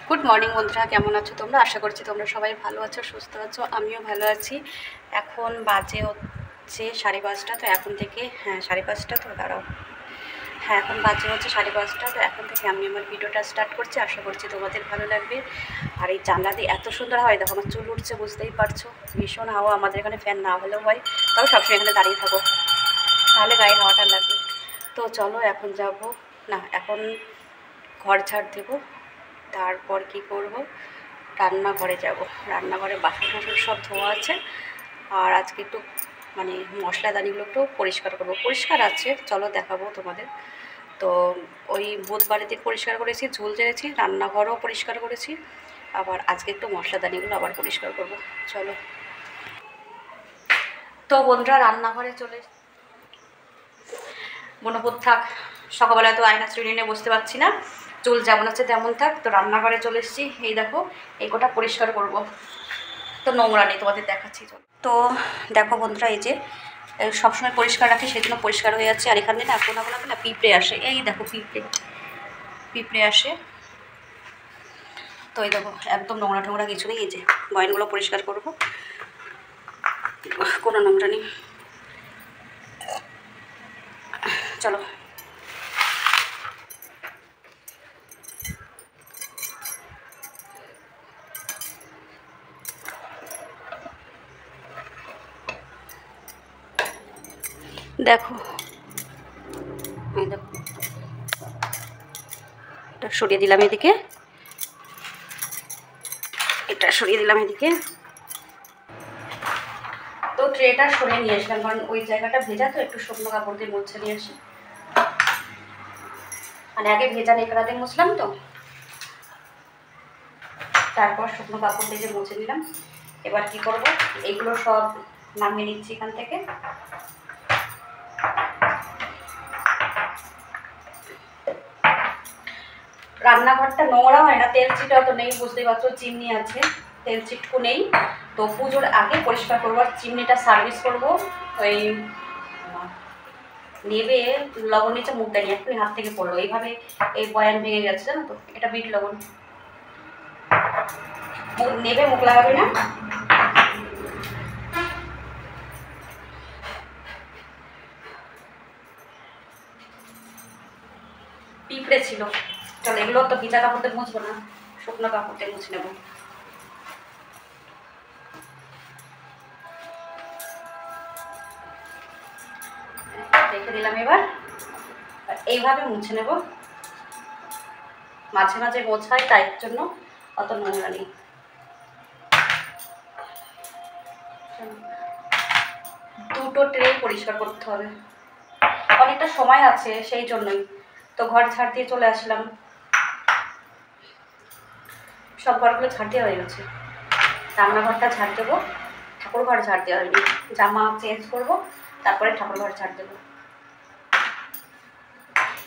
Good morning বন্ধুরা, কেমন আছো তোমরা? আশা করছি তোমরা সবাই ভালো আছো, সুস্থ আছো। আমিও ভালো আছি। এখন বাজে হচ্ছে 5:30। তো এখন থেকে হ্যাঁ 5:30 তো দাঁড়াও, হ্যাঁ এখন বাজে হচ্ছে 5:30। তো এখন থেকে আমি আমার ভিডিওটা স্টার্ট করছি। আশা করছি তোমাদের ভালো লাগবে। আর এই জানলা দিয়ে এত সুন্দর হয়, দেখো আমার চুল উঠছে, বুঝতেই পারছো। ভীষণ হাওয়া, আমাদের এখানে ফ্যান না হলেও হয়, তবে সবসময় এখানে দাঁড়িয়ে থাকো, তাহলে গায়ে হাওয়াটা লাগবে। তো চলো এখন যাব, না এখন ঘর ঝাড় দেবো, তারপর কি করব, রান্নাঘরে যাব। রান্নাঘরে বাসন টাসন সব ধোয়া আছে, আর আজকে একটু মানে মশলাদানিগুলো একটু পরিষ্কার করব। পরিষ্কার আছে, চলো দেখাবো তোমাদের। তো ওই বুধবারের দিন পরিষ্কার করেছি, ঝুল ঝেড়েছি, রান্নাঘরও পরিষ্কার করেছি, আবার আজকে একটু মশলাদানিগুলো আবার পরিষ্কার করব। চলো। তো বন্ধুরা রান্নাঘরে চলে মনোবোধ থাক, সকালবেলা তো আয়না চুরি নিয়ে বসতে পারছি না, চুল যেমন আছে তেমন থাক। তো রান্নাঘরে চলে এসেছি, এই দেখো এই গোটা পরিষ্কার করব। তো নোংরা নেই, তোমাদের দেখাচ্ছি। তো দেখো বন্ধুরা, এই যে সবসময় পরিষ্কার রাখি, সেই জন্য পরিষ্কার হয়ে যাচ্ছে। আর এখানে না কোনো না পিঁপড়ে আসে, এই দেখো পিঁপড়ে আসে। তো এই দেখো একদম নোংরা টোংরা কিছু নেই। এই যে বয়নগুলো পরিষ্কার করব, কোনো নোংরা নেই। চলো। দেখো এই দেখো, এটা সরিয়ে দিলাম এদিকে, এটা সরিয়ে দিলাম এদিকে। তো ট্রেটা সরিয়ে নিয়ে আসলাম, কারণ ওই জায়গাটা ভেজা, তো একটু শুকনো কাপড় দিয়ে মুছে নিয়ে আসি। মানে আগে ভেজা নেকড়া দিয়ে মুছলাম, তো তারপর শুকনো কাপড় দিয়ে যে মুছে নিলাম। এবার কি করব, এইগুলো সব নামিয়ে নিচ্ছি এখান থেকে। রান্নাঘরটা নোংরা হয় না, তেল চিটাও তো নেই, বুঝতেই পারছো, চিমনি আছে, তেল চিটকু নেই। তো পুজোর আগে পরিষ্কার করবো, আর চিমনিটা সার্ভিস করবো। ওই নেবে লবণ নিচে মুখ দেয়নি, একটু হাত থেকে পড়লো, এইভাবে এই বয়ান ভেঙে গেছে, জানো তো। এটা বিট লবণ, নেবে মুখ লাগাবে না। পিঁপড়ে ছিল, চলো এগুলো তো ভিজা কাপড়তে মুছবো না, শুকনো কাপড়তে মুছে নেবো। রেখে দিলাম। এবার এইভাবে মুছে নেব, মাঝে মাঝে মোছাই, তাই জন্য অত নোংরা নেই। দুটো ট্রে পরিষ্কার করতে হবে, অনেকটা সময় আছে, সেই জন্যই তো ঘর ঝাড় দিয়ে চলে আসলাম। সব ঘরগুলো ঝাড় দেওয়া হয়ে গেছে, রান্নাঘরটা ঝাড় দেবো, ঠাকুর ঘর ঝাড় দেওয়া হয়নি, জামা চেঞ্জ করবো, তারপরে ঠাকুর ঘর ঝাড় দেবো।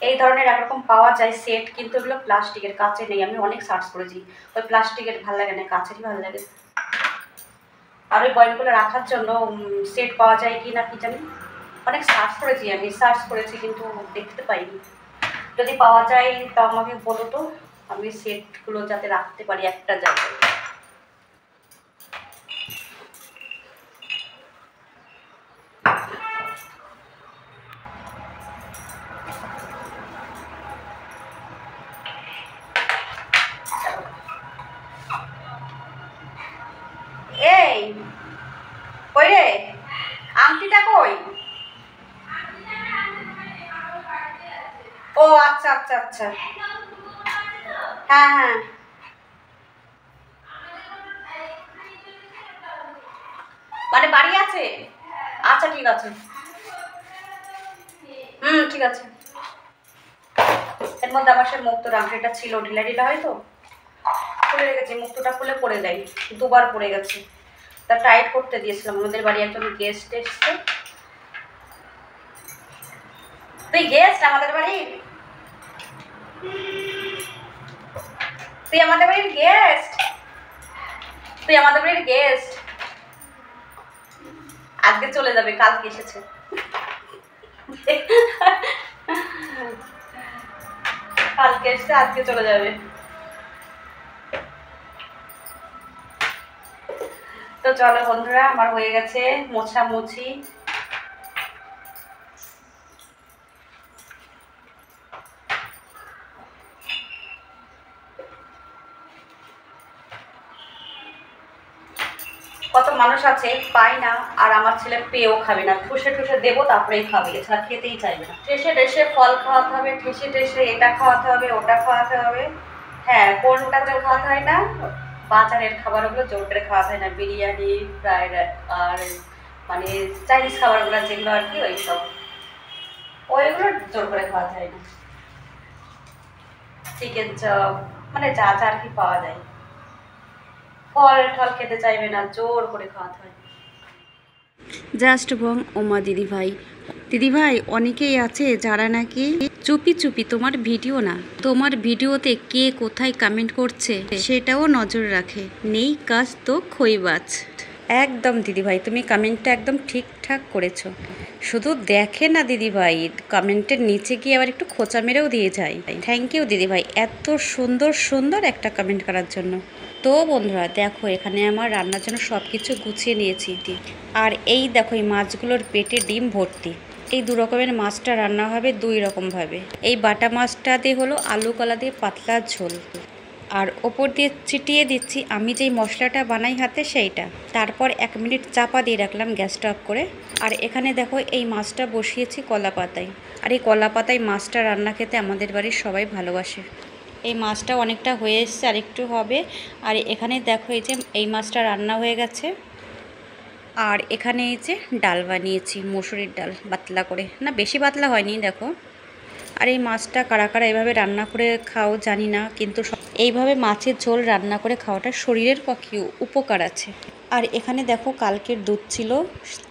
এই ধরনের একরকম পাওয়া যায় সেট, কিন্তু এগুলো প্লাস্টিকের, কাচের নেই। আমি অনেক সার্চ করেছি, ওই প্লাস্টিকের ভালো লাগে না, কাচেরই ভালো লাগে। আর ওই বয়নগুলো রাখার জন্য সেট পাওয়া যায় কি না কি জানি, অনেক সার্চ করেছি, আমি সার্চ করেছি কিন্তু দেখতে পাইনি। যদি পাওয়া যায় তো আমাকে বলো তো, আমি সেটগুলো যাতে রাখতে পারি একটা জায়গায়। এই কই রে, আংটিটা কই? ও আচ্ছা আচ্ছা আচ্ছা, হ্যাঁ হ্যাঁ, মানে বাড়ি আছে। আচ্ছা ঠিক আছে, ঠিক আছে। এর মধ্যে আবার সে মুক্তোর আংটিটা ছিল, ঢিলা ঢিলা হয় তো, খুলে রেখেছি, মুক্তোটা খুলে পড়ে যায়, দুবার পড়ে গেছে। তা টাইট করতে দিয়েছিলাম, আমাদের বাড়ি একজন গেস্ট এসছে। তুই গেস্ট আমাদের বাড়ির, তুই আমাদের বাড়ির গেস্ট, তুই আমাদের বাড়ির গেস্ট। আজকে চলে যাবে, কালকে এসেছে। কালকে এসে আজকে চলে যাবে। তো চলো বন্ধুরা, আমার হয়ে গেছে মোছামুছি। কত মানুষ আছে পাই না, আর আমার ছেলে পেয়েও খাবে না, ঠুসে ঠুসে দেবো তারপরেই খাবে, এছাড়া খেতেই চাইবে না। ঠেসে ঠেসে ফল খাওয়াতে হবে, ঠেসে ঠেসে এটা খাওয়াতে হবে, ওটা খাওয়াতে হবে। হ্যাঁ, কোনটা করে খাওয়াতে হয় না, বাজারের খাবারগুলো জোর করে খাওয়াতে হয় না, বিরিয়ানি, ফ্রাইড আর মানে চাইনিজ খাবারগুলো যেগুলো আর কি ওইসব, ওইগুলো জোর করে খাওয়াতে হয় না। চিকেন চপ মানে যা যা আর কি পাওয়া যায়, ফল টল খেতে চাইবে না, জোর করে খাওয়াতে হয়। জাস্ট বং ওমা দিদিভাই অনেকেই আছে যারা নাকি চুপি চুপি তোমার ভিডিও না, তোমার ভিডিওতে কে কোথায় কমেন্ট করছে সেটাও নজর রাখে, নেই কাজ তো খইবাজ। একদম দিদিভাই, তুমি কমেন্টটা একদম ঠিকঠাক করেছো। শুধু দেখে না দিদিভাই, কমেন্টের নিচে গিয়ে আবার একটু খোঁচা মেরেও দিয়ে যায়। থ্যাংক ইউ দিদিভাই এত সুন্দর সুন্দর একটা কমেন্ট করার জন্য। তো বন্ধুরা দেখো, এখানে আমার রান্নার জন্য সব কিছু গুছিয়ে নিয়েছি। আর এই দেখো, এই মাছগুলোর পেটে ডিম ভর্তি। এই দু রকমের মাছটা রান্না হবে দুই রকমভাবে। এই বাটা মাছটা দিয়ে হলো আলু কলা দিয়ে পাতলা ঝোল, আর ওপর দিয়ে ছিটিয়ে দিচ্ছি আমি যেই মশলাটা বানাই হাতে সেইটা। তারপর 1 মিনিট চাপা দিয়ে রাখলাম গ্যাসটা অফ করে। আর এখানে দেখো, এই মাছটা বসিয়েছি কলা পাতায়। আর এই কলা পাতায় মাছটা রান্না খেতে আমাদের বাড়ির সবাই ভালোবাসে। এই মাছটা অনেকটা হয়ে এসছে, আর একটু হবে। আর এখানে দেখো, এই যে এই মাছটা রান্না হয়ে গেছে। আর এখানে এই যে ডাল বানিয়েছি, মসুরির ডাল, পাতলা করে, না বেশি পাতলা হয়নি দেখো। আর এই মাছটা কারা কারা এভাবে রান্না করে খাও জানি না, কিন্তু এইভাবে মাছের ঝোল রান্না করে খাওয়াটা শরীরের পক্ষেও উপকার আছে। আর এখানে দেখো, কালকের দুধ ছিল,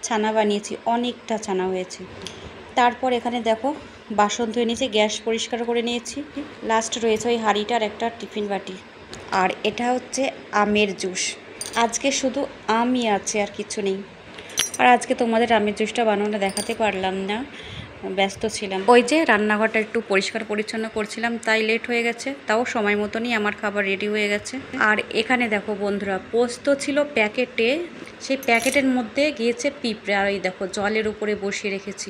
ছানা বানিয়েছি, অনেকটা ছানা হয়েছে। তারপর এখানে দেখো, বাসন ধুয়ে নিয়েছি, গ্যাস পরিষ্কার করে নিয়েছি। লাস্ট রয়েছে ওই হাঁড়িটার একটা টিফিন বাটি। আর এটা হচ্ছে আমের জুস। আজকে শুধু আমই আছে, আর কিছু নেই। আর আজকে তোমাদের আমের জুসটা বানানোটা দেখাতে পারলাম না, ব্যস্ত ছিলাম। ওই যে রান্নাঘরটা একটু পরিষ্কার পরিচ্ছন্ন করছিলাম, তাই লেট হয়ে গেছে। তাও সময় মতনই আমার খাবার রেডি হয়ে গেছে। আর এখানে দেখো বন্ধুরা, পোস্ত ছিল প্যাকেটে, সেই প্যাকেটের মধ্যে গিয়েছে পিঁপড়ে। আর এই দেখো, জলের উপরে বসিয়ে রেখেছি,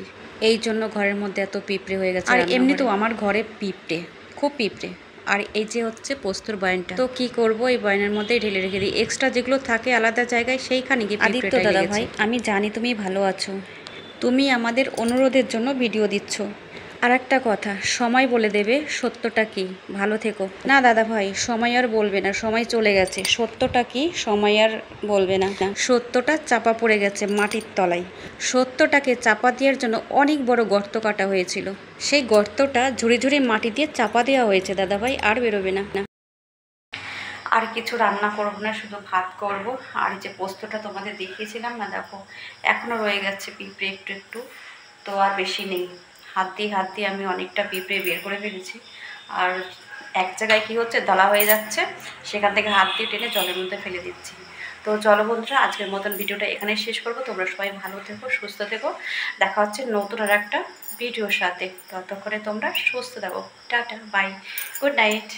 এই জন্য ঘরের মধ্যে এত পিঁপড়ে হয়ে গেছে। আর এমনিতেও আমার ঘরে পিঁপড়ে, খুব পিঁপড়ে। আর এই যে হচ্ছে পোস্তর বয়ানটা, তো কি করব, এই বয়ানের মধ্যেই ঢেলে রেখে দিই। এক্সট্রা যেগুলো থাকে আলাদা জায়গায়, সেইখানে গিয়ে আদিত্য দাদা ভাই, আমি জানি তুমি ভালো আছো, তুমি আমাদের অনুরোধের জন্য ভিডিও দিচ্ছ। আর একটা কথা, সময় বলে দেবে সত্যটা কি, ভালো থেকো। না দাদা ভাই, সময় আর বলবে না, সময় চলে গেছে। সত্যটা কি, সময় আর বলবে না। সত্যটা চাপা পড়ে গেছে মাটির তলায়। সত্যটাকে চাপা দেওয়ার জন্য অনেক বড় গর্ত কাটা হয়েছিল, সেই গর্তটা ঝুড়ি ঝুড়ি মাটি দিয়ে চাপা দেওয়া হয়েছে দাদা ভাই, আর বেরোবে না। আর কিছু রান্না করব না, শুধু ভাত করব। আর এই যে পোস্তটা তোমাদের দেখিয়েছিলাম না, দেখো এখনও রয়ে গেছে পিঁপড়ে একটু একটু, তো আর বেশি নেই। হাত দিয়ে আমি অনেকটা পিঁপড়ে বের করে ফেলেছি। আর এক জায়গায় কি হচ্ছে, দলা হয়ে যাচ্ছে, সেখান থেকে হাত দিয়ে টেনে জলের মধ্যে ফেলে দিচ্ছি। তো চলো বন্ধুরা, আজকের মতন ভিডিওটা এখানেই শেষ করব। তোমরা সবাই ভালো থেকো, সুস্থ থেকো। দেখা হচ্ছে নতুন আর একটা ভিডিওর সাথে। ততক্ষণে তোমরা সুস্থ থাকো। Tata, bye, good night.